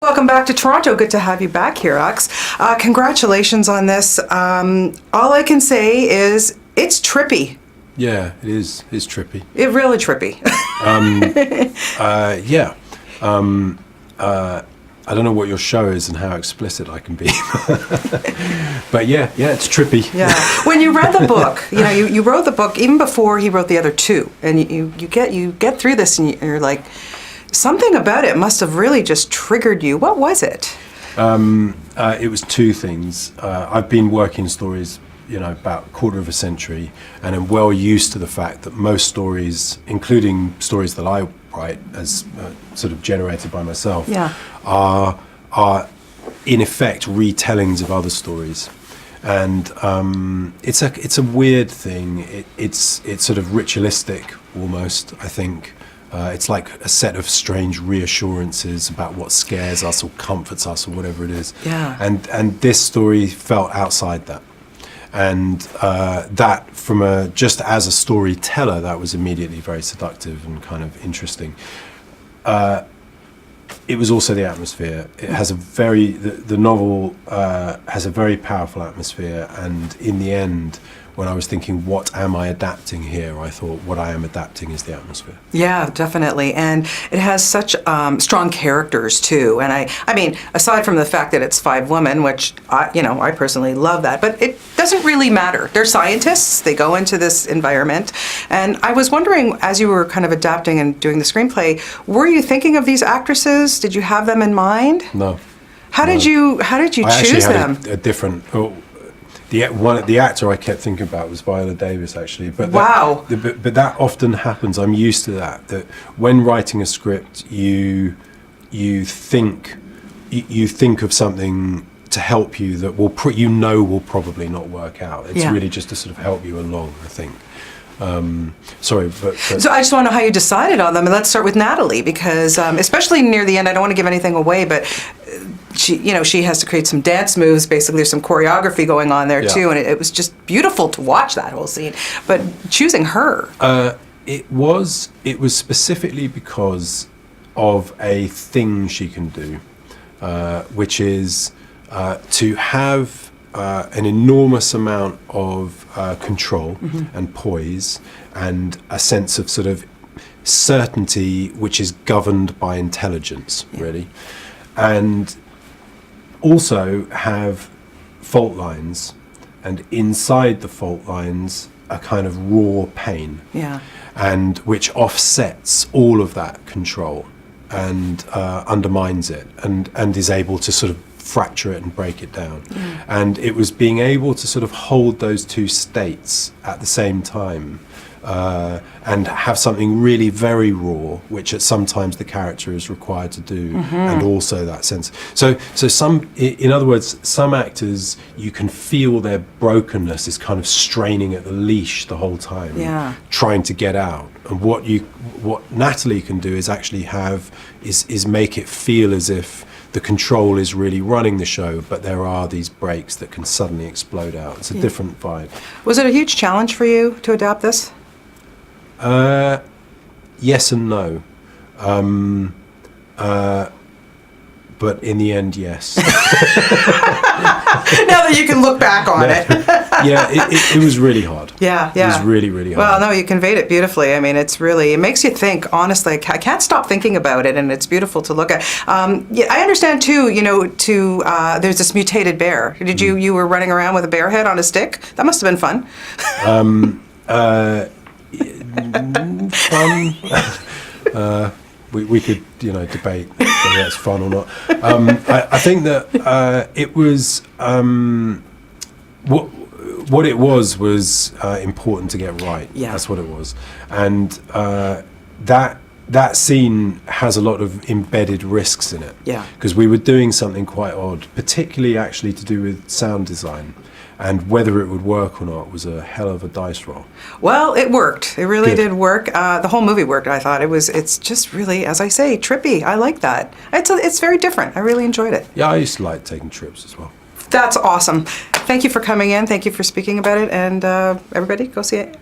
Welcome back to Toronto. Good to have you back here, Alex. Congratulations on this. All I can say is it's trippy. Yeah, it is. It's trippy. It really trippy. Yeah. I don't know what your show is and how explicit I can be, but yeah, it's trippy. Yeah. When you read the book, you wrote the book even before he wrote the other two, and you get through this, and you're like, something about it must have really just triggered you. What was it? It was two things. I've been working stories, about a quarter of a century, and I'm well used to the fact that most stories, including stories that I write as sort of generated by myself, are in effect retellings of other stories. And it's a weird thing. It's sort of ritualistic almost, I think. It's like a set of strange reassurances about what scares us or comforts us or whatever it is. Yeah. And this story felt outside that. And that, just as a storyteller, that was immediately very seductive and kind of interesting. It was also the atmosphere. It has the novel has a very powerful atmosphere, and in the end, when I was thinking, what am I adapting here? I thought, what I am adapting is the atmosphere. Yeah, definitely. And it has such strong characters, too. And I mean, aside from the fact that it's 5 women, which, I personally love that, but it doesn't really matter. They're scientists. They go into this environment. And I was wondering, as you were kind of adapting and doing the screenplay, were you thinking of these actresses? Did you have them in mind? No. How did you choose them? A different... The actor I kept thinking about was Viola Davis, actually. But wow. But that often happens. I'm used to that. That when writing a script, you think of something to help you that will probably not work out. It's really just to sort of help you along, I think. Sorry, but so I just want to know how you decided on them, and let's start with Natalie, because especially near the end, I don't want to give anything away, but she has to create some dance moves. Basically, there's some choreography going on there too, and it was just beautiful to watch that whole scene. But choosing her, it was specifically because of a thing she can do, which is to have an enormous amount of control and poise and a sense of sort of certainty which is governed by intelligence, really. And also have fault lines, and inside the fault lines a kind of raw pain, and which offsets all of that control and undermines it and is able to sort of fracture it and break it down. And it was being able to sort of hold those two states at the same time, and have something really very raw, which sometimes the character is required to do, and also that sense. So in other words, some actors, you can feel their brokenness is kind of straining at the leash the whole time, trying to get out. And what Natalie can do is actually is make it feel as if the control is really running the show, but there are these breaks that can suddenly explode out. It's a different vibe. Was it a huge challenge for you to adapt this? Yes and no. But in the end, yes. Now that you can look back on it. Yeah, it was really hard. Yeah. It was really, really hard. Well, no, you conveyed it beautifully. I mean, it makes you think, honestly. I can't stop thinking about it, and it's beautiful to look at. I understand, too, there's this mutated bear. Did you were running around with a bear head on a stick? That must have been fun. Fun. We could, debate whether that's fun or not. I think that it was what it was important to get right. Yeah. That's what it was, and that scene has a lot of embedded risks in it. Yeah. Because we were doing something quite odd, particularly actually to do with sound design. And whether it would work or not was a hell of a dice roll. Well, it worked. It really did work. The whole movie worked, I thought. It's just really, as I say, trippy. I like that. It's very different. I really enjoyed it. Yeah, I used to like taking trips as well. That's awesome. Thank you for coming in. Thank you for speaking about it. And everybody, go see it.